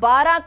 12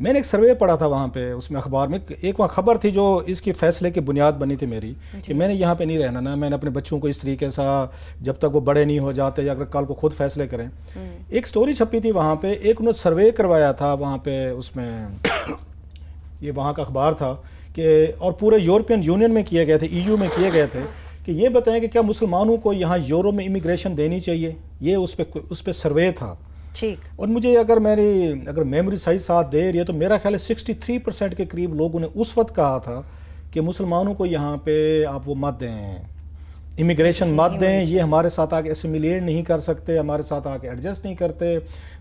میں نے ایک سروے پڑھا تھا وہاں پہ، اس میں اخبار میں ایک وہاں خبر تھی جو اس کی فیصلے کی بنیاد بنی تھی میری، کہ میں نے یہاں پہ نہیں رہنا نا، میں نے اپنے بچوں کو اس طریقے سے جب تک وہ بڑے نہیں ہو جاتے یا اگر کل کو خود فیصلے کریں. ایک سٹوری چھپی تھی وہاں پہ، ایک انہوں نے سروے کروایا تھا وہاں پہ، اس میں یہ وہاں کا اخبار تھا کہ اور پورے یورپین یونین میں کیے گئے تھے، EU میں کیے گئے تھے، کہ یہ بتائیں کہ کیا مسلمانوں کو یہاں یورپ میں امیگریشن دینی چاہیے. یہ اس پہ سروے تھا. ٹھیک. اور مجھے اگر میموری صحیح ساتھ دے رہی ہے تو میرا خیال ہے 63% کے قریب لوگوں نے اس وقت کہا تھا کہ مسلمانوں کو یہاں پہ آپ وہ مت دیں، امیگریشن مت دیں، یہ ہمارے ساتھ آ کے اسیمیلیٹ نہیں کر سکتے، ہمارے ساتھ آ کے ایڈجسٹ نہیں کرتے،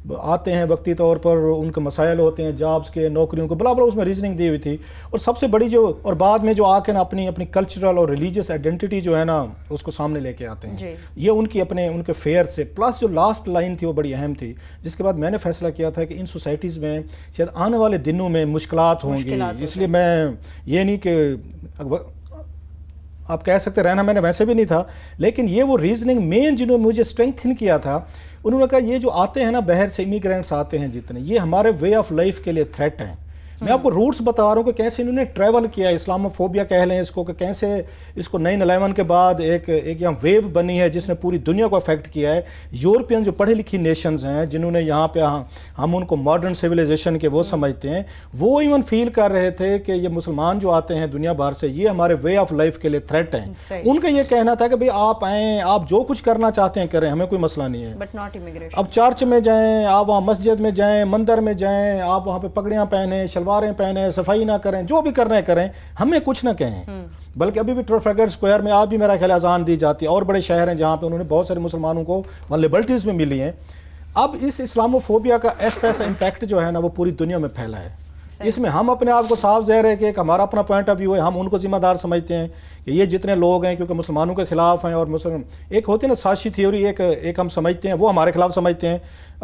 آتے ہیں وقتی طور پر ان کے مسائل ہوتے ہیں جابس کے، نوکریوں کے، بلا بلا اس میں ریزننگ دی ہوئی تھی. اور سب سے بڑی اور بعد میں جو آ کے نا اپنی کلچرل اور ریلیجیس آئیڈینٹی جو ہے نا اس کو سامنے لے کے آتے ہیں. یہ ان کے فیئر سے پلس جو لاسٹ لائن تھی وہ بڑی اہم تھی، جس کے بعد میں نے فیصلہ کیا تھا کہ ان سوسائٹیز میں شاید آنے والے دنوں میں مشکلات ہوں گی. اس لیے میں یہ نہیں کہ آپ کہہ سکتے رہنا میں نے ویسے بھی نہیں تھا، لیکن یہ وہ ریزننگ مین جنہوں نے مجھے اسٹرینتھن کیا تھا، انہوں نے کہا یہ جو آتے ہیں نا باہر سے امیگرینٹس آتے ہیں جتنے، یہ ہمارے وے آف لائف کے لیے تھریٹ ہیں. میں آپ کو روٹس بتا رہا ہوں کہ کیسے انہوں نے ٹریول کیا، اسلاموفوبیا کہہ لیں اس کو، کہ کیسے اس کو 9/11 کے بعد ایک یہاں ویو بنی ہے جس نے پوری دنیا کو افیکٹ کیا ہے. یورپین جو پڑھی لکھی نیشنز ہیں جنہوں نے یہاں پہ ہم ان کو ماڈرن سویلائزیشن کے وہ سمجھتے ہیں، وہ ایون فیل کر رہے تھے کہ یہ مسلمان جو آتے ہیں دنیا بھر سے یہ ہمارے وے آف لائف کے لیے تھریٹ ہیں. ان کا یہ کہنا تھا کہ بھئی آپ آئیں، آپ جو کچھ کرنا چاہتے ہیں کریں، ہمیں کوئی مسئلہ نہیں ہے، بٹ ناٹ امیگریشن. اب چرچ میں جائیں، آپ وہاں مسجد میں جائیں، مندر میں جائیں، آپ وہاں پہ پگڑیاں پہنیں، شلواریں پہنیں، صفائی نہ کریں، جو بھی کرنا ہے کریں، ہمیں کچھ نہ کہیں. بلکہ ابھی بھی ٹرافلگر اسکوائر میں آپ بھی میرا خیال اذان دی جاتی ہے، اور بڑے شہر ہیں جہاں پہ انہوں نے بہت سارے مسلمانوں کو لبرٹیز میں ملی ہیں. اب اس اسلاموفوبیا کا ایسا امپیکٹ جو ہے نا وہ پوری دنیا میں پھیلا ہے. اس میں ہم اپنے آپ کو صاف ظاہر ہے کہ ایک ہمارا اپنا پوائنٹ آف ویو ہے، ہم ان کو ذمہ دار سمجھتے ہیں کہ یہ جتنے لوگ ہیں کیونکہ مسلمانوں کے خلاف ہیں، اور ایک ہوتی ہے نا سازشی تھیوری، ایک ہم سمجھتے ہیں، وہ ہمارے خلاف سمجھتے ہیں،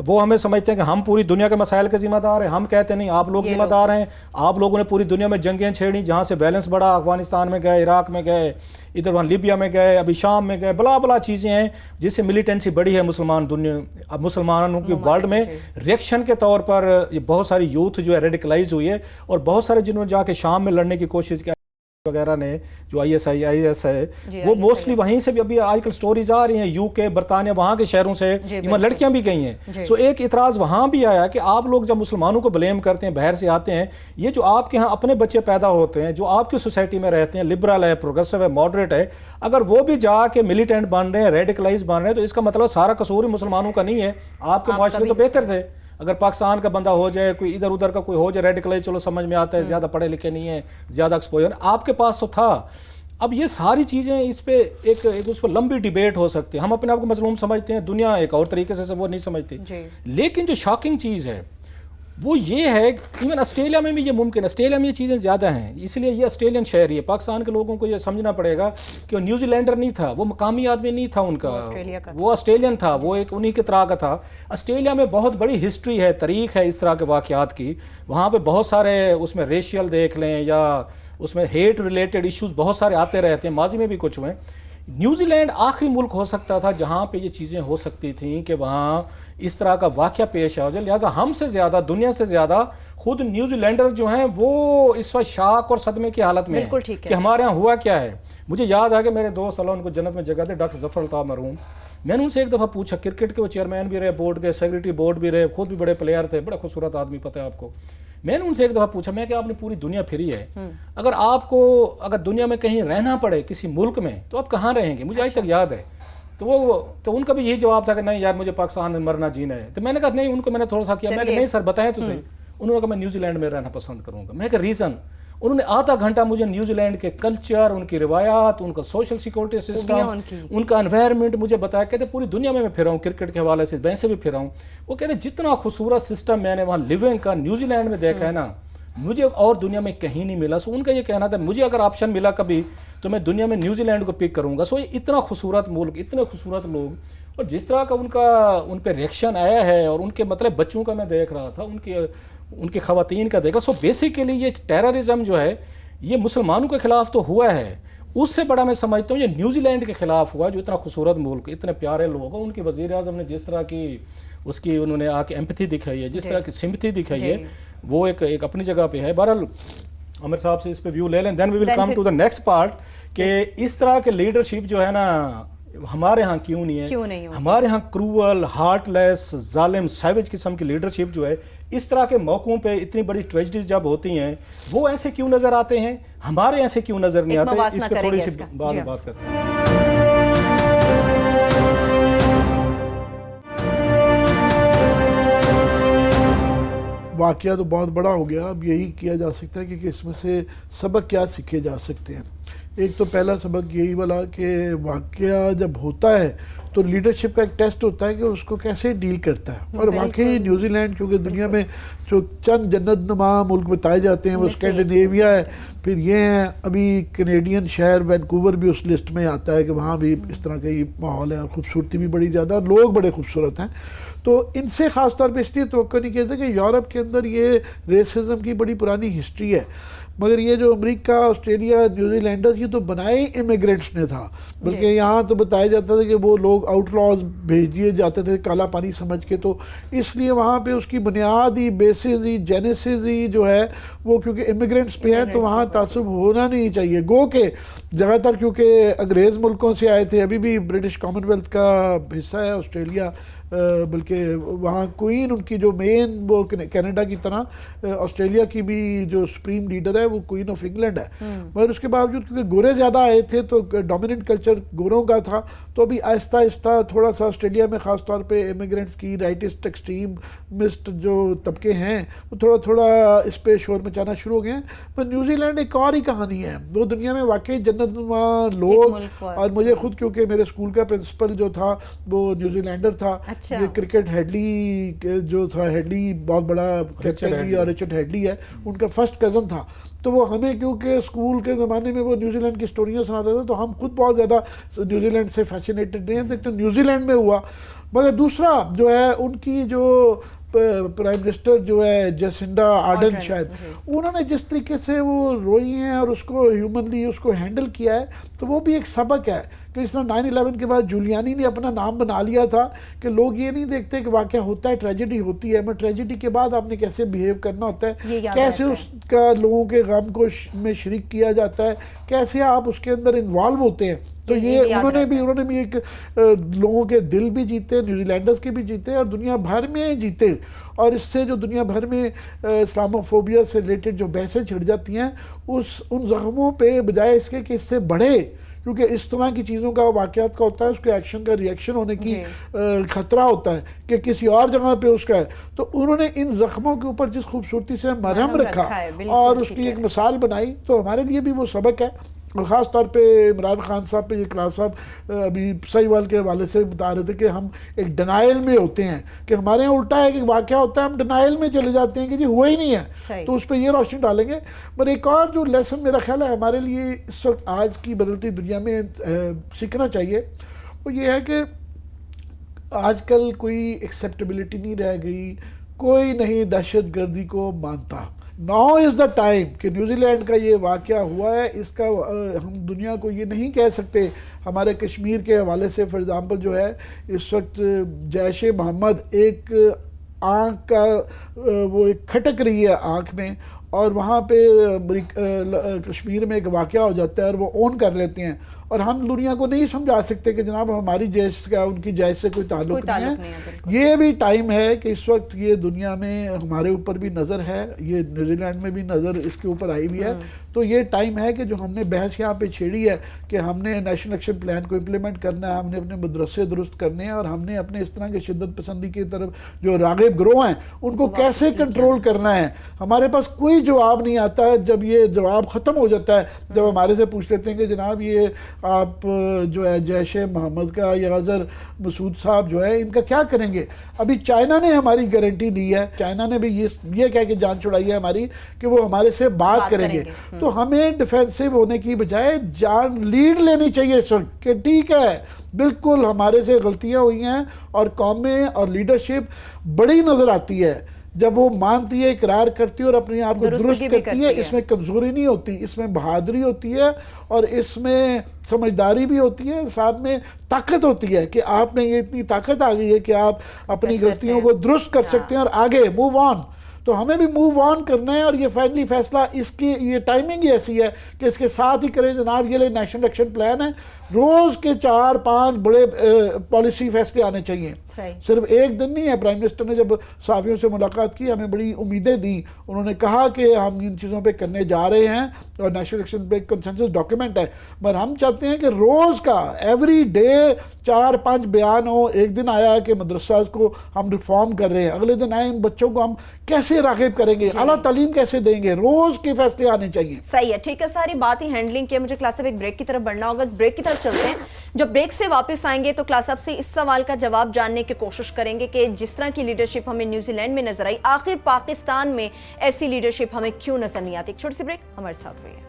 وہ ہمیں سمجھتے ہیں کہ ہم پوری دنیا کے مسائل کے ذمہ دار ہیں. ہم کہتے ہیں نہیں، آپ لوگ ذمہ دار ہیں، آپ لوگوں نے پوری دنیا میں جنگیں چھیڑی، جہاں سے بیلنس بڑھا، افغانستان میں گئے، عراق میں گئے، ادھر وہاں لیبیا میں گئے، ابھی شام میں گئے، بلا بلا چیزیں ہیں جس سے ملیٹنسی بڑھی ہے مسلمانوں کی ورلڈ میں. ریئیکشن کے طور پر یہ بہت ساری یوتھ جو ہے ریڈیکلائز ہوئی ہے، اور بہت سارے جنہوں نے جا کے شام میں لڑنے کی کوشش کی وغیرہ نے، جو IS ہے، وہ موسٹلی وہیں سے بھی ابھی آج کل سٹوریز آ رہی ہیں، UK، برطانیہ، وہاں کے شہروں سے ایون لڑکیاں بھی گئی ہیں. سو ایک اعتراض وہاں بھی آیا کہ آپ لوگ جب مسلمانوں کو بلیم کرتے ہیں، باہر سے آتے ہیں، یہ جو آپ کے ہاں اپنے بچے پیدا ہوتے ہیں، جو آپ کی سوسائٹی میں رہتے ہیں، لبرل ہے، پروگریسو ہے، ماڈریٹ ہے، اگر وہ بھی جا کے ملیٹنٹ بن رہے ہیں، ریڈیکلائز بن رہے ہیں، تو اس کا مطلب سارا قصور ہی مسلمانوں کا نہیں ہے. آپ کے معاشرے تو بہتر تھے. اگر پاکستان کا بندہ ہو جائے، کوئی ادھر ادھر کا کوئی ہو جائے ریڈیکلائز، چلو سمجھ میں آتا ہے، زیادہ پڑھے لکھے نہیں ہیں، زیادہ ایکسپوجر آپ کے پاس تو تھا. اب یہ ساری چیزیں اس پہ ایک اس پہ لمبی ڈیبیٹ ہو سکتی ہے. ہم اپنے آپ کو مظلوم سمجھتے ہیں، دنیا ایک اور طریقے سے وہ نہیں سمجھتی. لیکن جو شاکنگ چیز ہے وہ یہ ہے، ایون آسٹریلیا میں بھی یہ ممکن ہے، آسٹریلیا میں یہ چیزیں زیادہ ہیں، اس لیے یہ آسٹریلین شہری ہے. پاکستان کے لوگوں کو یہ سمجھنا پڑے گا کہ وہ نیوزی لینڈر نہیں تھا، وہ مقامی آدمی نہیں تھا ان کا، وہ آسٹریلین تھا، وہ ایک انہی کے طرح کا تھا. آسٹریلیا میں بہت بڑی ہسٹری ہے، تاریخ ہے اس طرح کے واقعات کی. وہاں پہ بہت سارے اس میں ریشیل دیکھ لیں یا اس میں ہیٹ ریلیٹڈ ایشوز بہت سارے آتے رہتے ہیں، ماضی میں بھی کچھ ہوئے. نیوزی لینڈ آخری ملک ہو سکتا تھا جہاں پہ یہ چیزیں ہو سکتی تھیں کہ وہاں اس طرح کا واقعہ پیش آ جائے. لہٰذا ہم سے زیادہ، دنیا سے زیادہ خود نیوزی لینڈر جو ہیں وہ اس وقت شاک اور صدمے کی حالت میں ہیں کہ ہمارے ہاں ہوا کیا ہے. مجھے یاد آ کہ میرے دوست اللہ ان کو جنت میں جگہ دے، ڈاکٹر ظفر الطاف مرحوم، میں نے ان سے ایک دفعہ پوچھا، کرکٹ کے وہ چیئرمین بھی رہے، بورڈ کے سیکرٹری بورڈ بھی رہے، خود بھی بڑے پلیئر تھے، بڑا خوبصورت آدمی، پتہ ہے آپ کو. میں نے ان سے ایک دفعہ پوچھا، میں کہ آپ نے پوری دنیا پھری ہے، اگر آپ کو اگر دنیا میں کہیں رہنا پڑے کسی ملک میں تو آپ کہاں رہیں گے؟ مجھے آج تک یاد ہے. تو ان کا بھی یہی جواب تھا کہ نہیں یار مجھے پاکستان میں مرنا جینا ہے. تو میں نے کہا نہیں، ان کو میں نے تھوڑا سا کیا، میں کہ نہیں سر بتائیں تو صحیح. انہوں نے کہا میں نیوزی لینڈ میں رہنا پسند کروں گا. میں کہ ریزن؟ انہوں نے آدھا گھنٹہ مجھے نیوزی لینڈ کے کلچر، ان کی روایات، ان کا سوشل سیکورٹی سسٹم، ان کا انوائرمنٹ مجھے بتایا. کہتے پوری دنیا میں پھرا ہوں، کرکٹ کے حوالے سے ویسے بھی پھرا ہوں. وہ کہتے جتنا خوبصورت سسٹم میں نے وہاں لیونگ کا نیوزی لینڈ میں دیکھا ہے نا، مجھے اور دنیا میں کہیں نہیں ملا. سو ان کا یہ کہنا تھا مجھے اگر آپشن ملا کبھی تو میں دنیا میں نیوزی لینڈ کو پک کروں گا. سو یہ اتنا خوبصورت ملک، اتنے خوبصورت لوگ، اور جس طرح کا ان پہ ریئیکشن آیا ہے، اور ان کے مطلب بچوں کا میں دیکھ رہا تھا، ان کی خواتین کا دیکھا. سو بیسیکلی یہ ٹیررزم جو ہے یہ مسلمانوں کے خلاف تو ہوا ہے، اس سے بڑا میں سمجھتا ہوں یہ نیوزی لینڈ کے خلاف ہوا، جو اتنا خوبصورت ملک، اتنے پیارے لوگ، ان کے وزیر اعظم نے جس طرح کی اس کی انہوں نے آ کے ایمپتھی دکھائی ہے, جس طرح کی سمپتھی دکھائی ہے, وہ ایک اپنی جگہ پہ ہے. بہرحال عامر صاحب سے اس پہ ویو لے لیں, then we will come to the next part کہ اس طرح کے لیڈرشپ جو ہے نا ہمارے ہاں کیوں نہیں ہے. ہمارے ہاں کروول, ہارٹ لیس, ظالم, سیویج قسم کی لیڈرشپ جو ہے, اس طرح کے موقعوں پہ اتنی بڑی ٹریجڈیز جب ہوتی ہیں وہ ایسے کیوں نظر آتے ہیں, ہمارے ایسے کیوں نظر نہیں آتے, اس پہ تھوڑی سی بات کرتے ہیں. واقعہ تو بہت بڑا ہو گیا, اب یہی کیا جا سکتا ہے کہ اس میں سے سبق کیا سیکھے جا سکتے ہیں. ایک تو پہلا سبق یہی والا کہ واقعہ جب ہوتا ہے تو لیڈرشپ کا ایک ٹیسٹ ہوتا ہے کہ اس کو کیسے ڈیل کرتا ہے. اور واقعی نیوزی لینڈ کیونکہ دنیا میں جو چند جنت نما ملک بتائے جاتے ہیں وہ اسکینڈینیویا ہے, پھر یہ ہیں ابھی کینیڈین شہر وینکوور بھی اس لسٹ میں آتا ہے کہ وہاں بھی اس طرح کا یہ ماحول ہے, اور خوبصورتی بھی بڑی زیادہ, اور لوگ بڑے خوبصورت ہیں. تو ان سے خاص طور پہ اس لیے توقع نہیں کیا تھا کہ یورپ کے اندر یہ ریسزم کی بڑی پرانی ہسٹری ہے, مگر یہ جو امریکہ, آسٹریلیا, نیوزی لینڈرز, یہ تو بنائے امیگرینٹس نے تھا. بلکہ یہاں تو بتایا جاتا تھا کہ وہ لوگ آؤٹ لاز بھیج دیے جاتے تھے کالا پانی سمجھ کے, تو اس لیے وہاں پہ اس کی بنیادی بیسز ہی جینیسز ہی جو ہے وہ کیونکہ امیگرینٹس پہ ہیں, تو وہاں تعصب ہونا نہیں چاہیے. گو کہ جگہ تر کیونکہ انگریز ملکوں سے آئے تھے, ابھی بھی برٹش کامن ویلتھ کا حصہ ہے آسٹریلیا, بلکہ وہاں کوئین ان کی جو مین وہ کینیڈا کی طرح آسٹریلیا کی بھی جو سپریم لیڈر ہے وہ کوئین آف انگلینڈ ہے. مگر اس کے باوجود کیونکہ گورے زیادہ آئے تھے تو ڈومیننٹ کلچر گوروں کا تھا, تو ابھی آہستہ آہستہ تھوڑا سا آسٹریلیا میں خاص طور پہ امیگرینٹس کی رائٹسٹ ایکسٹریمسٹ جو طبقے ہیں وہ تھوڑا تھوڑا اس پہ شور مچانا شروع ہو گئے ہیں. پر نیوزی لینڈ ایک اور ہی کہانی ہے, وہ دنیا میں واقعی جنت نما لوگ, اور مجھے خود کیونکہ میرے اسکول کا پرنسپل جو تھا وہ نیوزی لینڈر تھا. یہ کرکٹ ہیڈلی جو تھا, ہیڈلی بہت بڑا کرکٹر بھی, اور رچرڈ ہیڈلی ہے ان کا فرسٹ کزن تھا. تو وہ ہمیں کیونکہ اسکول کے زمانے میں وہ نیوزی لینڈ کی اسٹوریاں سناتا تھا, تو ہم خود بہت زیادہ نیوزی لینڈ سے فیسینیٹڈ رہے ہیں. تو نیوزی لینڈ میں ہوا, مگر دوسرا جو ہے ان کی جو پرائم منسٹر جو ہے جیسنڈا آرڈن, شاید انہوں نے جس طریقے سے وہ روئی ہیں اور اس کو ہیومنلی اس کو ہینڈل کیا ہے, تو وہ بھی ایک سبق ہے. کہ اس طرح 9/11 کے بعد جولیانی نے اپنا نام بنا لیا تھا کہ لوگ یہ نہیں دیکھتے کہ واقعہ ہوتا ہے, ٹریجڈی ہوتی ہے, مگر ٹریجڈی کے بعد آپ نے کیسے بیہیو کرنا ہوتا ہے, کیسے اس کا لوگوں کے غم کو میں شریک کیا جاتا ہے, کیسے آپ اس کے اندر انوالو ہوتے ہیں. تو یہ انہوں نے بھی ایک لوگوں کے دل بھی جیتے, نیوزی لینڈرز کے بھی جیتے, اور دنیا بھر میں جیتے. اور اس سے جو دنیا بھر میں اسلاموفوبیا سے ریلیٹڈ جو بحثیں چھڑ جاتی ہیں, ان زخموں پہ بجائے اس کے کہ اس سے بڑھے, کیونکہ اس طرح کی چیزوں کا واقعات کا ہوتا ہے, اس کے ایکشن کا ریئیکشن ہونے کی خطرہ ہوتا ہے کہ کسی اور جگہ پہ اس کا ہے. تو انہوں نے ان زخموں کے اوپر جس خوبصورتی سے مرہم رکھا اور اس کی ایک مثال بنائی, تو ہمارے لیے بھی وہ سبق ہے. اور خاص طور پہ عمران خان صاحب پہ یہ کلاس صاحب ابھی سہیوال کے حوالے سے بتا رہے تھے کہ ہم ایک ڈنائل میں ہوتے ہیں, کہ ہمارے یہاں الٹا ہے کہ واقعہ ہوتا ہے ہم ڈنائل میں چلے جاتے ہیں کہ جی ہوا ہی نہیں ہے, تو اس پہ یہ روشنی ڈالیں گے. پر ایک اور جو لیسن میرا خیال ہے ہمارے لیے اس وقت آج کی بدلتی دنیا میں سیکھنا چاہیے, وہ یہ ہے کہ آج کل کوئی ایکسیپٹیبلٹی نہیں رہ گئی, کوئی نہیں دہشت گردی کو مانتا. ناؤ از دا ٹائم کہ نیوزی لینڈ کا یہ واقعہ ہوا ہے, اس کا ہم دنیا کو یہ نہیں کہہ سکتے. ہمارے کشمیر کے حوالے سے فار ایگزامپل جو ہے اس وقت جیش محمد ایک آنکھ کا وہ ایک کھٹک رہی ہے آنکھ میں, اور وہاں پہ کشمیر میں ایک واقعہ ہو جاتا ہے اور وہ اون کر لیتے ہیں, اور ہم دنیا کو نہیں سمجھا سکتے کہ جناب ہماری جیش کا ان کی جیش سے کوئی تعلق نہیں ہے. یہ بھی ٹائم ہے کہ اس وقت یہ دنیا میں ہمارے اوپر بھی نظر ہے, یہ نیوزی لینڈ میں بھی نظر اس کے اوپر آئی ہوئی ہے. تو یہ ٹائم ہے کہ جو ہم نے بحث یہاں پہ چھیڑی ہے کہ ہم نے نیشنل ایکشن پلان کو امپلیمنٹ کرنا ہے, ہم نے اپنے مدرسے درست کرنے ہیں, اور ہم نے اپنے اس طرح کے شدت پسندی کی طرف جو راغب گروہ ہیں ان کو کیسے کنٹرول کرنا ہے. ہمارے پاس کوئی جواب نہیں آتا ہے. جب یہ جواب ختم ہو جاتا ہے, جب ہمارے سے پوچھ لیتے ہیں کہ جناب یہ آپ جو ہے جیش محمد کا یا اظہر مسعود صاحب جو ہے ان کا کیا کریں گے. ابھی چائنا نے ہماری گارنٹی دی ہے, چائنا نے بھی یہ کہہ کے جان چھڑائی ہے ہماری کہ وہ ہمارے سے بات کریں گے. تو ہمیں ڈیفینسو ہونے کی بجائے جان لیڈ لینی چاہیے اس وقت کہ ٹھیک ہے بالکل ہمارے سے غلطیاں ہوئی ہیں, اور قومیں اور لیڈرشپ بڑی نظر آتی ہے, جب وہ مانتی ہے، اقرار کرتی ہے اور اپنے آپ کو درست درستگی بھی کرتی ہے، اس میں کمزوری نہیں ہوتی، اس میں بہادری ہوتی ہے اور اس میں سمجھداری بھی ہوتی ہے، ساتھ میں طاقت ہوتی ہے کہ آپ میں یہ اتنی طاقت آ گئی ہے کہ آپ اپنی غلطیوں کو درست کر سکتے ہیں اور آگے موو آن. تو ہمیں بھی موو آن کرنا ہے، اور یہ فائنلی فیصلہ اس کی یہ ٹائمنگ ہی ایسی ہے کہ اس کے ساتھ ہی کریں جناب. یہ نیشنل ایکشن پلان ہے، روز کے 4-5 بڑے پالیسی فیصلے آنے چاہیے. صرف ایک دن نہیں ہے. پرائم منسٹر نے جب صحافیوں سے ملاقات کی ہمیں بڑی امیدیں دیں. انہوں نے کہا کہ ہم ان چیزوں پہ کرنے جا رہے ہیں اور نیشنل ایکشن پہ کنسنسس ڈاکیومنٹ ہے، مگر ہم چاہتے ہیں کہ روز کا ایوری ڈے 4-5 بیان ہو. ایک دن آیا کہ مدرسہ کو ہم ریفارم کر رہے ہیں، اگلے دن آئے ان بچوں کو ہم کیسے راغب کریں گے، اعلیٰ تعلیم کیسے دیں گے. روز کے فیصلے آنے چاہیے. صحیح ہے، ٹھیک ہے. ساری بات ہی ہینڈلنگ کی. مجھے کلاس اب ایک بریک کی طرف بڑھنا ہوگا. بریک کی طرف چلتے ہیں. جب بریک سے واپس آئیں گے تو کلاس اب سے اس سوال کا جواب جاننے کی کوشش کریں گے کہ جس طرح کی لیڈرشپ ہمیں نیوزی لینڈ میں نظر آئی، آخر پاکستان میں ایسی لیڈرشپ ہمیں کیوں نظر نہیں آتی. ایک چھوٹی سی بریک، ہمارے ساتھ رہیے.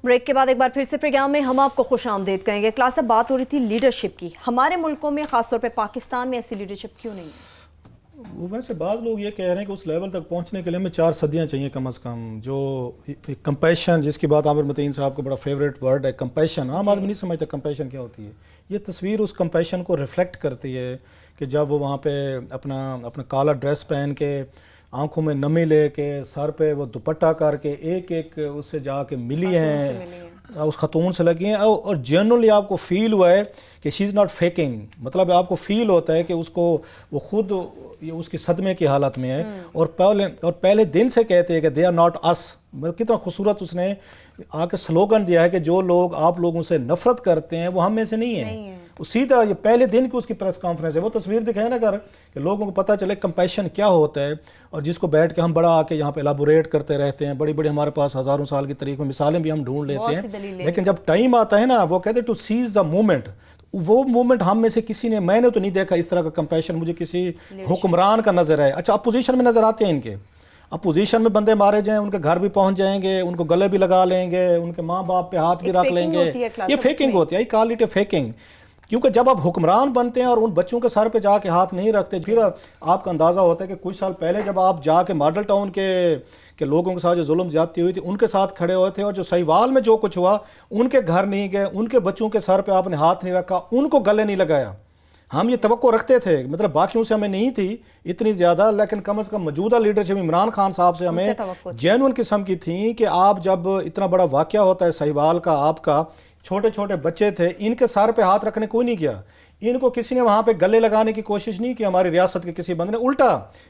بریک کے بعد ایک بار پھر سے پروگرام میں ہم آپ کو خوش آمدید کہیں گے. کلاس اب بات ہو رہی تھی لیڈرشپ کی. ہمارے ملکوں میں خاص طور پہ پاکستان میں ایسی لیڈرشپ کیوں نہیں ہے؟ وہ ویسے بعض لوگ یہ کہہ رہے ہیں کہ اس لیول تک پہنچنے کے لیے ہمیں 4 صدیاں چاہیے کم از کم. جو کمپیشن جس کی بات عامر متین صاحب کو بڑا فیوریٹ ورڈ ہے، کمپیشن. عام آدمی نہیں سمجھتا کمپیشن کیا ہوتی ہے. یہ تصویر اس کمپیشن کو ریفلیکٹ کرتی ہے کہ جب وہ وہاں پہ اپنا کالا ڈریس پہن کے، آنکھوں میں نمی لے کے، سر پہ وہ دوپٹہ کر کے ایک ایک اس سے جا کے ملی ہیں، اس خاتون سے لگی ہیں، اور جنرلی آپ کو فیل ہوا ہے کہ شی از ناٹ فیکنگ. مطلب آپ کو فیل ہوتا ہے کہ اس کو وہ خود اس کی صدمے کی حالت میں ہے، اور پہلے دن سے کہتے ہیں کہ دے آر ناٹ اس. کتنا خوبصورت اس نے آ کے سلوگن دیا ہے کہ جو لوگ آپ لوگوں سے نفرت کرتے ہیں وہ ہم میں سے نہیں ہیں. سیدھا یہ پہلے دن کی اس کی پریس کانفرنس ہے. وہ تصویر دکھائے نا کر کہ لوگوں کو پتہ چلے کمپیشن کیا ہوتا ہے، اور جس کو بیٹھ کے ہم بڑا آ کے یہاں پہ ایلابوریٹ کرتے رہتے ہیں. بڑی بڑی ہمارے پاس ہزاروں سال کی تاریخ میں مثالیں بھی ہم ڈھونڈ لیتے ہیں، لیکن جب ٹائم آتا ہے نا، وہ کہتے ہیں ٹو سیز دا مومنٹ. وہ مومنٹ ہم میں سے کسی نے، میں نے تو نہیں دیکھا اس طرح کا کمپیشن مجھے کسی حکمران کا نظر ہے. اچھا اپوزیشن میں نظر آتے ہیں ان کے، اپوزیشن میں بندے مارے جائیں، ان کے گھر بھی پہنچ جائیں گے، ان کو گلے بھی لگا لیں گے، ان کے ماں باپ پہ ہاتھ بھی رکھ لیں گے. یہ فیکنگ ہوتی ہے. آئی کال اٹ اے فیکنگ. کیونکہ جب آپ حکمران بنتے ہیں اور ان بچوں کے سر پہ جا کے ہاتھ نہیں رکھتے، پھر آپ کا اندازہ ہوتا ہے کہ کچھ سال پہلے جب آپ جا کے ماڈل ٹاؤن کے لوگوں کے ساتھ جو ظلم زیادتی ہوئی تھی ان کے ساتھ کھڑے ہوئے تھے، اور جو سہیوال میں جو کچھ ہوا ان کے گھر نہیں گئے، ان کے بچوں کے سر پہ آپ نے ہاتھ نہیں رکھا، ان کو گلے نہیں لگایا. ہم یہ توقع رکھتے تھے، مطلب باقیوں سے ہمیں نہیں تھی اتنی زیادہ، لیکن کم از کم موجودہ لیڈرشپ عمران خان صاحب سے ہمیں جینوئن قسم کی تھیں کہ آپ جب اتنا بڑا واقعہ ہوتا ہے سہیوال کا، آپ کا چھوٹے چھوٹے بچے تھے، ان کے سر پہ ہاتھ رکھنے کوئی نہیں کیا. ان کو کسی نے وہاں پہ گلے لگانے کی کوشش نہیں کی ہماری ریاست کے کسی بندے نے، الٹا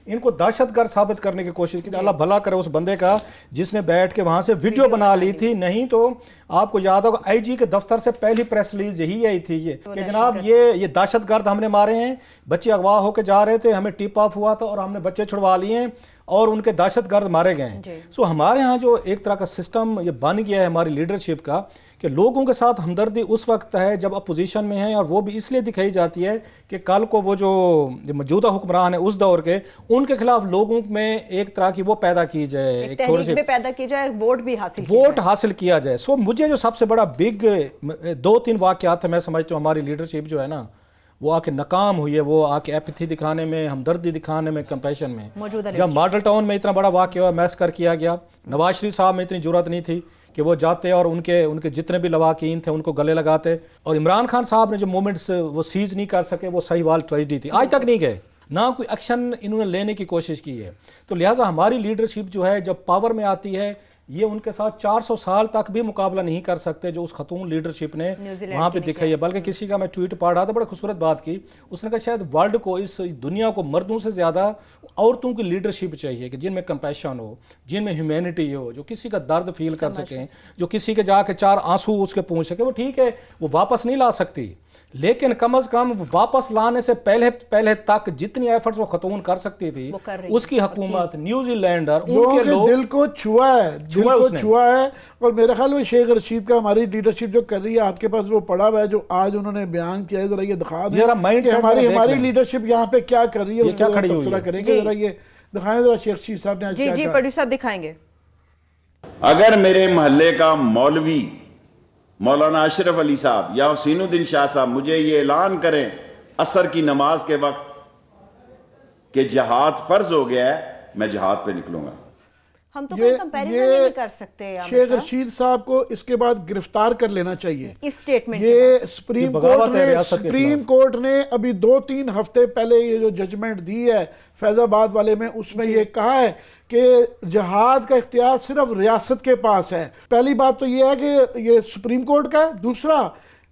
ان کو دہشت گرد ثابت کرنے کی کوشش کی. اللہ بھلا کرے اس بندے کا جس نے بیٹھ کے وہاں سے ویڈیو بنا لی تھی. نہیں تو آپ کو یاد ہوگا آئی جی کے دفتر سے پہلی پریس ریلیز یہی آئی تھی یہ کہ جناب یہ دہشت گرد ہم نے مارے ہیں، بچے اغوا ہو کے جا رہے تھے، ہمیں ٹپ آف ہوا تھا اور ہم نے بچے چھڑوا لیے ہیں اور ان کے دہشت گرد مارے گئے ہیں. سو ہمارے ہاں جو ایک طرح کا سسٹم یہ بن گیا ہے ہماری لیڈرشپ کا کہ لوگوں کے ساتھ ہمدردی اس وقت ہے جب اپوزیشن میں ہیں، اور وہ بھی اس لیے دکھائی جاتی ہے کہ کل کو وہ جو موجودہ حکمران ہیں اس دور کے، ان کے خلاف لوگوں میں ایک طرح کی وہ پیدا کی جائے، ایک تھوڑی سی پیدا کی جائے، ووٹ حاصل کیا جائے. سو مجھے جو سب سے بڑا بگ 2-3 واقعات ہیں میں سمجھتا ہوں ہماری لیڈرشپ جو ہے نا وہ آ کے ناکام ہوئی ہے، وہ آ کے ایپتھی دکھانے میں، ہمدردی دکھانے میں، کمپیشن میں. جب ماڈل ٹاؤن میں اتنا بڑا واقعہ ہوا، میسکر کیا گیا، نواز شریف صاحب میں اتنی جرات نہیں تھی کہ وہ جاتے اور ان کے جتنے بھی لواحقین تھے ان کو گلے لگاتے. اور عمران خان صاحب نے جو مومنٹس وہ سیز نہیں کر سکے، وہ سہیوال ٹریجڈی تھی، آج تک نہیں گئے، نہ کوئی ایکشن انہوں نے لینے کی کوشش کی ہے. تو لہٰذا ہماری لیڈرشپ جو ہے جب پاور میں آتی ہے، یہ ان کے ساتھ 400 سال تک بھی مقابلہ نہیں کر سکتے جو اس خاتون لیڈرشپ نے وہاں پہ دکھائی ہے. بلکہ کسی کا میں ٹویٹ پڑھ رہا تھا، بڑی خوبصورت بات کی اس نے کہا شاید ورلڈ کو، اس دنیا کو مردوں سے زیادہ عورتوں کی لیڈرشپ چاہیے کہ جن میں کمپیشن ہو، جن میں ہیومینٹی ہو، جو کسی کا درد فیل کر سکیں، جو کسی کے جا کے 4 آنسو اس کے پہنچ سکے. وہ ٹھیک ہے وہ واپس نہیں لا سکتی، لیکن کم از کم واپس لانے سے پہلے تک جتنی ایفرٹس وہ خاتون کر سکتی تھی اس کی حکومت نیوزی لینڈر ان کے لوگ دل کو چھوا ہے اور میرے خیال میں شیخ رشید کا ہماری لیڈرشپ جو کر رہی ہے، آپ کے پاس وہ پڑا ہوا ہے جو آج انہوں نے بیان کیا ہے، ذرا یہ دکھا دیں کہ ہماری لیڈرشپ یہاں پہ کیا کر رہی ہے، کیا کھڑی ہوئی تبصرہ کریں گے، ذرا یہ دکھائیں ذرا شیخ رشید صاحب نے آج کیا کہا۔ جی پروڈیوسر صاحب دکھائیں گے۔ اگر میرے محلے کا مولوی مولانا اشرف علی صاحب یا حسین الدین شاہ صاحب مجھے یہ اعلان کریں عصر کی نماز کے وقت کہ جہاد فرض ہو گیا ہے، میں جہاد پہ نکلوں گا۔ ہم تو کوئی کمپیریزن نہیں کر سکتے۔ شیخ رشید صاحب کو اس کے بعد گرفتار کر لینا چاہیے اس سٹیٹمنٹ۔ یہ سپریم کورٹ نے ابھی 2-3 ہفتے پہلے یہ جو ججمنٹ دی ہے فیض آباد والے میں، اس میں یہ کہا ہے کہ جہاد کا اختیار صرف ریاست کے پاس ہے۔ پہلی بات تو یہ ہے کہ یہ سپریم کورٹ کا ہے۔ دوسرا،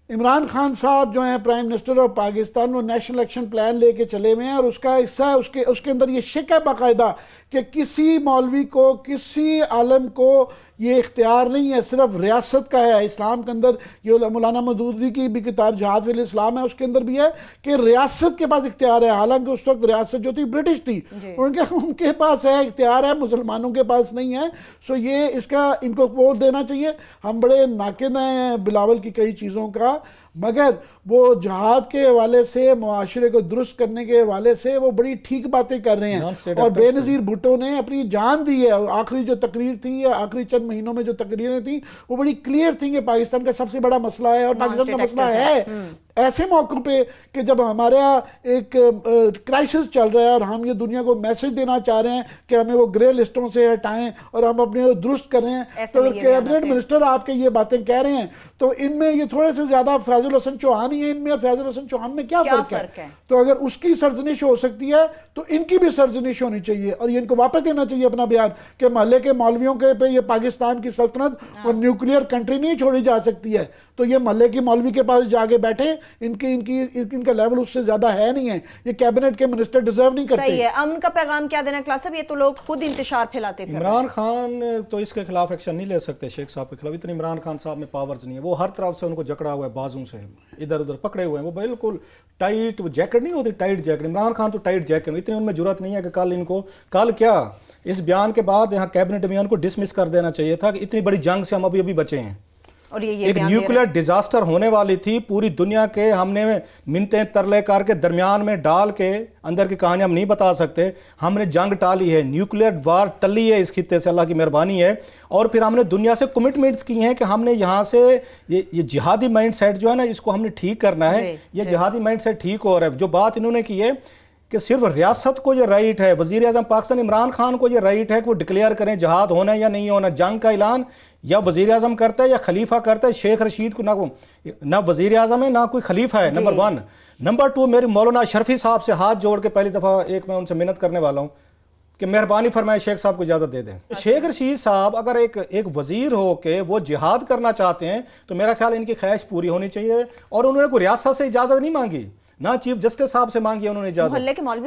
عمران خان صاحب جو ہیں پرائم منسٹر آف پاکستان، وہ نیشنل ایکشن پلان لے کے چلے ہوئے ہیں اور اس کا حصہ ہے، اس کے اندر یہ شک ہے باقاعدہ کہ کسی مولوی کو، کسی عالم کو یہ اختیار نہیں ہے، صرف ریاست کا ہے۔ اسلام کے اندر یہ مولانا مودودی کی بھی کتاب جہاد فی الاسلام ہے، اس کے اندر بھی ہے کہ ریاست کے پاس اختیار ہے، حالانکہ اس وقت ریاست جو تھی برٹش تھی، ان کے پاس ہے اختیار ہے، مسلمانوں کے پاس نہیں ہے۔ سو یہ اس کا ان کو ووٹ دینا چاہیے۔ ہم بڑے ناقد ہیں بلاول کی کئی چیزوں کا، مگر وہ جہاد کے حوالے سے، معاشرے کو درست کرنے کے حوالے سے وہ بڑی ٹھیک باتیں کر رہے ہیں، اور بے نظیر بھٹو نے اپنی جان دی ہے۔ اور آخری جو تقریر تھی، یا آخری چند مہینوں میں جو تقریریں تھیں، وہ بڑی کلیئر تھیں کہ پاکستان کا سب سے بڑا مسئلہ ہے، اور پاکستان کا مسئلہ ہے ایسے موقع پہ کہ جب ہمارے یہاں ایک کرائسس چل رہا ہے اور ہم یہ دنیا کو میسج دینا چاہ رہے ہیں کہ ہمیں وہ گرے لسٹوں سے ہٹائیں اور ہم اپنے درست کریں، تو کیبنٹ منسٹر آپ کے یہ باتیں کہہ رہے ہیں، تو ان میں یہ تھوڑے سے زیادہ فیض الحسن چوہان ہی ہیں ان میں، اور فیض الحسن چوہان میں کیا فرق ہے؟ تو اگر اس کی سرزنش ہو سکتی ہے تو ان کی بھی سرزنش ہونی چاہیے، اور یہ ان کو واپس دینا چاہیے اپنا بیان کہ محلے کے مولویوں کے پہ یہ پاکستان کی سلطنت اور نیوکلیئر کنٹری نہیں چھوڑی جا سکتی ہے۔ تو یہ محلے کی مولوی کے پاس جا کے بیٹھے، ان کا لیول اس سے زیادہ ہے نہیں ہے، یہ کیبنٹ کے منسٹر ڈیزرو نہیں کرتے۔ صحیح ہے۔ امن کا پیغام کیا دینا کلاس صاحب؟ یہ تو لوگ خود انتشار پھیلاتے پھر۔ عمران خان تو اس کے خلاف ایکشن نہیں لے سکتے، شیخ صاحب کے خلاف اتنے عمران خان صاحب میں پاورز نہیں ہے، وہ ہر طرف سے ان کو جکڑا ہوا ہے، بازوں سے ادھر ادھر پکڑے ہوئے ہیں، وہ بالکل ٹائٹ، وہ جیکٹ نہیں ہوتی ٹائٹ جیکٹ، عمران خان تو ٹائٹ جیکٹ، اتنی ان میں جرات نہیں ہے کہ کل کیا اس بیان کے بعد یہاں کیبنٹ میں ان کو ڈسمس کر دینا چاہیے تھا کہ اتنی بڑی جنگ سے ہم ابھی بچے ہیں، اور یہ ایک نیوکلیئر ڈیزاسٹر ہونے والی تھی پوری دنیا کے، ہم نے منتیں ترلے کر کے درمیان میں ڈال کے اندر کی کہانی ہم نہیں بتا سکتے، ہم نے جنگ ٹالی ہے، نیوکلیئر وار ٹلی ہے اس خطے سے، اللہ کی مہربانی ہے، اور پھر ہم نے دنیا سے کمٹمنٹس کی ہیں کہ ہم نے یہاں سے یہ جہادی مائنڈ سیٹ جو ہے نا اس کو ہم نے ٹھیک کرنا ہے، یہ جہادی مائنڈ سیٹ ٹھیک ہو رہا ہے۔ جو بات انہوں نے کی ہے کہ صرف ریاست کو یہ رائٹ ہے، وزیر اعظم پاکستان عمران خان کو یہ رائٹ ہے کہ وہ ڈکلیئر کریں جہاد ہونا ہے یا نہیں ہونا، جنگ کا اعلان یا وزیر اعظم کرتا ہے یا خلیفہ کرتا ہے۔ شیخ رشید کو نہ وزیر اعظم ہے نہ کوئی خلیفہ ہے، نمبر 1۔ نمبر 2، میرے مولانا شرفی صاحب سے ہاتھ جوڑ کے پہلی دفعہ میں ان سے منت کرنے والا ہوں کہ مہربانی فرمائے شیخ صاحب کو اجازت دے دیں۔ شیخ رشید صاحب اگر ایک وزیر ہو کے وہ جہاد کرنا چاہتے ہیں تو میرا خیال ان کی خواہش پوری ہونی چاہیے، اور انہوں نے کوئی ریاست سے اجازت نہیں مانگی، نہ چیف جسٹس صاحب سے مانگی انہوں نے اجازت،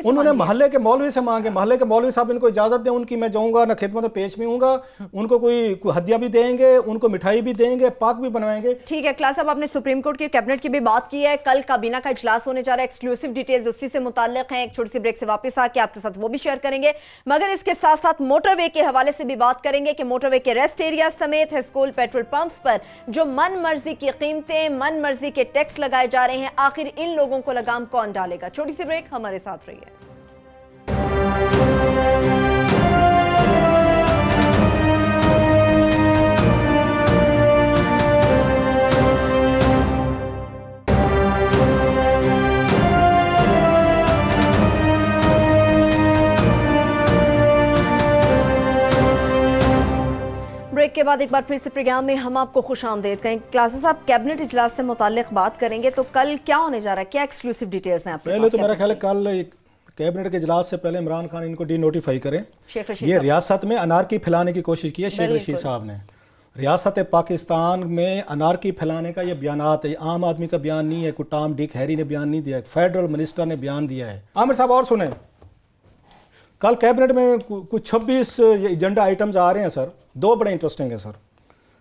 انہوں نے محلے کے مولوی سے مانگے، محلے کے مولوی صاحب ان کو اجازت دیں، ان کی میں جاؤں گا نہ خدمت پیش بھی ہوں گا، ان کو کوئی ہدیہ بھی دیں گے، ان کو مٹھائی بھی دیں گے، پاک بھی بنوائیں گے۔ ٹھیک ہے کلاس صاحب، آپ نے سپریم کورٹ کی کیبنٹ کی بھی بات کی ہے، کل کابینہ کا اجلاس ہونے جا رہا ہے، ایکسکلوسیو ڈیٹیلز اسی سے متعلق ہیں، ایک چھوٹی سی بریک سے واپس آ کے آپ کے ساتھ وہ بھی شیئر کریں گے، مگر اس کے ساتھ ساتھ موٹر وے کے حوالے سے بھی بات کریں گے کہ موٹر وے کے ریسٹ ایریا سمیت ہسکول پیٹرول پمپس پر جو من مرضی کی قیمتیں، من مرضی کے ٹیکس لگائے جا رہے ہیں، آخر ان لوگوں کو لگام کون ڈالے گا؟ چھوٹی سی بریک، ہمارے ساتھ رہیے۔ بریک کے بعد ایک بار پھر سے پروگرام میں ہم آپ کو خوش آمدید کہیں۔ کلاسز صاحب، کیبنٹ اجلاس سے متعلق بات کریں گے تو کل کیا ہونے جا رہا ہے، کیا ایکسکلوسیو ڈیٹیلز ہیں آپ کے پاس؟ پہلے تو میرا خیال ہے کل کیبنٹ کے اجلاس سے پہلے عمران خان ان کو ڈی نوٹیفائی کریں۔ یہ ریاست میں انارکی پھیلانے کی کوشش کی ہے شیخ رشید صاحب نے، ریاست پاکستان میں انارکی پھیلانے کا یہ بیانات ہے، عام آدمی کا بیان نہیں ہے، کوئی ٹام ڈک ہیری نے بیان نہیں دیا ہے، فیڈرل منسٹر نے بیان دیا ہے۔ عامر صاحب اور سنیں، کل کیبنٹ میں کچھ 26 ایجنڈا آئٹمز آ رہے ہیں سر، 2 بڑے انٹرسٹنگ ہیں سر۔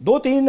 2-3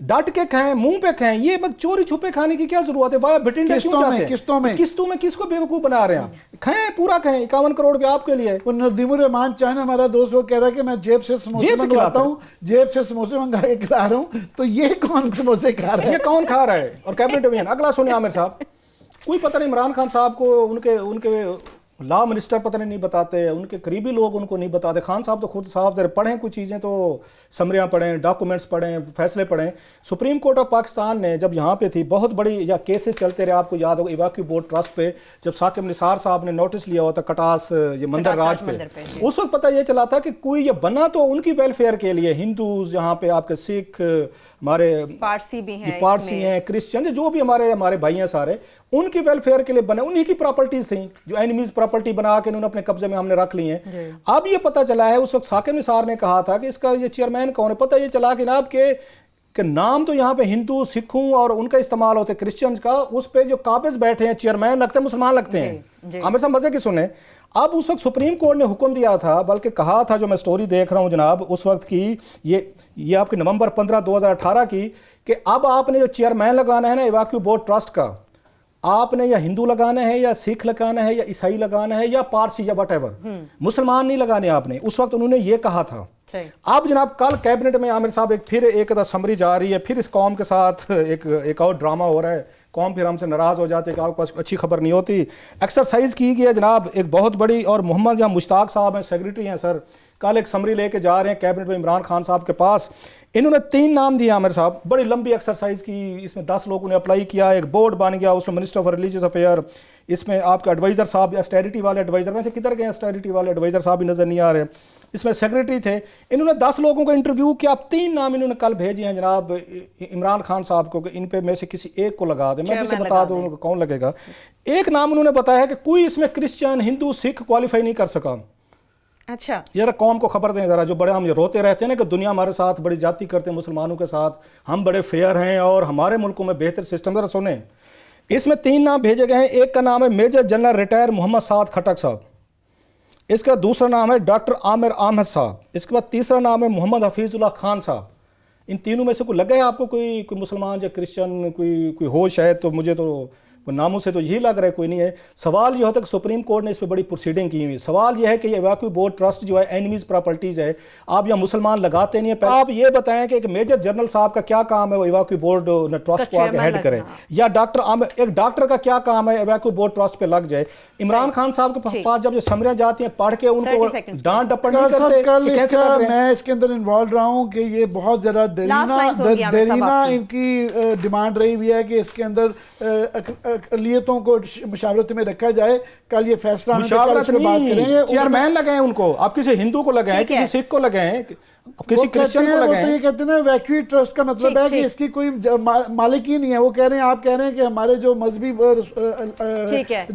ڈٹ کے کھائیں, منہ پہ کھائیں, یہ بس چوری چھپے کھانے کی کیا ضرورت ہے؟ وایا بھٹنڈا کیوں چاہتے ہیں؟ قسطوں میں کس کو بیوقوف بنا رہے ہیں؟ کھائیں, پورا کھائیں, 51 کروڑ روپے آپ کے لیے. وہ ندیم الرحمان چاہنا ہمارا دوست وہ کہہ رہا ہے کہ میں جیب سے سموسے منگواتا ہوں, جیب سے سموسے منگا کے کھلا رہا ہوں, تو یہ کون سموسے کھا رہا ہے؟ یہ کون کھا رہا ہے؟ اور کیبنٹ میں اگلا سنیں عامر صاحب, کوئی پتہ نہیں عمران خان صاحب کو ان کے لا منسٹر پتہ نہیں بتاتے, ان کے قریبی لوگ ان کو نہیں بتاتے. خان صاحب تو خود صاف دے پڑھیں کچھ چیزیں, تو سمریاں پڑھیں, ڈاکومنٹس پڑھیں, فیصلے پڑھیں. سپریم کورٹ آف پاکستان نے جب یہاں پہ تھی بہت بڑی یا کیسز چلتے رہے, آپ کو یاد ہوگا ایواکیو بورڈ ٹرسٹ پہ جب ثاقب نثار صاحب نے نوٹس لیا ہوا تھا کٹاس یہ مندر راج پہ, اس وقت پتہ یہ چلا تھا کہ کوئی یہ بنا تو ان کی ویلفیئر کے لیے, ہندوز یہاں پہ آپ کے سکھ, ہمارے پارسی بھی ہیں, پارسی ہیں, کرسچن, جو بھی ہمارے بھائی ہیں سارے, ان کی ویلفیئر کے لیے بنے, انہی کی پراپرٹیز تھیں جو اینیمیز پراپرٹی بنا کے انہوں نے اپنے قبضے میں ہم نے رکھ لی ہیں. اب یہ پتہ چلا ہے, اس وقت ثاقب نثار نے کہا تھا کہ اس کا یہ چیئرمین کون ہے, پتہ یہ چلا کہ جناب کہ نام تو یہاں پہ ہندو, سکھوں اور ان کا استعمال ہوتے ہیں, کرسچنز کا, اس پہ جو قابض بیٹھے ہیں چیئرمین لگتے ہیں مسلمان لگتے ہیں. عامر صاحب مزے کی سنیں, اب اس وقت سپریم کورٹ نے حکم دیا تھا, بلکہ کہا تھا, جو میں سٹوری دیکھ رہا ہوں جناب اس وقت کی, یہ آپ کی نومبر 15 2018 کی, کہ اب آپ نے جو چیئرمین لگانا ہے نا ایواکیو بورڈ ٹرسٹ کا, آپ نے یا ہندو لگانا ہے یا سکھ لگانا ہے یا عیسائی لگانا ہے یا پارسی یا وٹ ایور, مسلمان نہیں لگانے آپ نے. اس وقت انہوں نے یہ کہا تھا. اب جناب کل کیبنٹ میں عامر صاحب پھر ایک سمری جا رہی ہے, پھر اس قوم کے ساتھ ایک اور ڈرامہ ہو رہا ہے, قوم پھر ہم سے ناراض ہو جاتے کہ آپ کے پاس اچھی خبر نہیں ہوتی. ایکسرسائز کی گئی ہے جناب ایک بہت بڑی, اور محمد مشتاق صاحب ہیں, سیکریٹری ہیں سر, کل ایک سمری لے کے جا رہے ہیں کیبنٹ میں عمران خان صاحب کے پاس. انہوں نے 3 نام دیے عامر صاحب, بڑی لمبی ایکسرسائز کی, اس میں 10 لوگوں نے اپلائی کیا, ایک بورڈ بن گیا, اس میں منسٹر آف ریلیجیس افیئر, اس میں آپ کا ایڈوائزر صاحب, اسٹیریٹی والے ایڈوائزر, ویسے کدھر گئے اسٹیریٹی والے ایڈوائزر صاحب بھی نظر نہیں آ رہے, اس میں سیکریٹری تھے. انہوں نے 10 لوگوں کو انٹرویو کیا, 3 نام انہوں نے کل بھیجے ہیں جناب عمران خان صاحب کو کہ ان پہ میں سے کسی ایک کو لگا دیں. میں بھی سے بتا دوں کون لگے گا. ایک نام انہوں نے بتایا کہ کوئی اس میں کرسچن, ہندو, سکھ کوالیفائی نہیں کر سکا. اچھا, ذرا قوم کو خبر دیں ذرا, جو بڑے ہم روتے رہتے ہیں نا کہ دنیا ہمارے ساتھ بڑی زیادتی کرتے ہیں مسلمانوں کے ساتھ, ہم بڑے فیئر ہیں اور ہمارے ملکوں میں بہتر سسٹم. ذرا سنیں, اس میں 3 نام بھیجے گئے ہیں. ایک کا نام ہے میجر جنرل ریٹائر محمد سعد کھٹک صاحب, اس کا دوسرا نام ہے ڈاکٹر عامر احمد صاحب, اس کے بعد تیسرا نام ہے محمد حفیظ اللہ خان صاحب. ان تینوں میں سے کوئی لگا ہے آپ کو کوئی مسلمان یا کرسچن کوئی ہوش ہے؟ تو مجھے تو ناموں سے تو یہی لگ رہا ہے کوئی نہیں ہے. سوال یہ ہوتا ہے کہ سپریم کورٹ نے اس پہ بڑی پروسیڈنگ کی ہوئی. سوال یہ ہے کہ یہ ایواکیو بورڈ ٹرسٹ جو ہے اینیمیز پراپرٹیز ہے, آپ یہاں مسلمان لگاتے نہیں ہیں. آپ یہ بتائیں کہ ایک میجر جنرل صاحب کا کیا کام ہے وہ ایواکیو بورڈ ٹرسٹ کو آ کے ہیڈ کرے, یا ایک ڈاکٹر کا کیا کام ہے ایواکیو بورڈ ٹرسٹ پہ لگ جائے. عمران خان صاحب کے پاس جب یہ سمریاں جاتی ہیں پڑھ کے ان کو ڈانٹ ڈپٹ نہیں کرتے کہ کیسے لگ رہے ہیں. میں اس کے اندر انوالو رہا ہوں کہ یہ بہت زیادہ دیرینہ ان کی ڈیمانڈ رہی ہوئی ہے کہ اس کے اندر اقلیتوں کو مشاورت میں رکھا جائے. کل یہ فیصلہ مشاورت نہیں, چیئرمین لگائیں ان کو, آپ کسی ہندو کو لگائیں, کسی سکھ کو لگائیں, کسی کرسچن کو لگائیں. یہ کہتے ہیں ایویکیو ٹرسٹ کا مطلب ہے کہ اس کی کوئی مالک ہی نہیں ہے. وہ کہہ رہے ہیں, آپ کہہ رہے ہیں کہ ہمارے جو مذہبی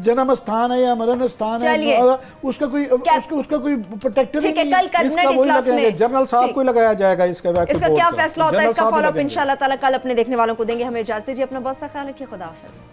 جنم استھان ہے یا مرن استھان ہے اس کا کوئی پروٹیکٹر نہیں ہے. اس کا وہی لگائیں, جنرل صاحب کو لگایا جائے گا. اس کا کیا فیصلہ ہوتا ہے, اس کا فالو اپ انشاءاللہ تعالی کل اپنے دیکھنے والوں کو دیں گے. ہمیں اجازت دیجیے, اپنا بہت سا خیال رکھیے, خدا حافظ.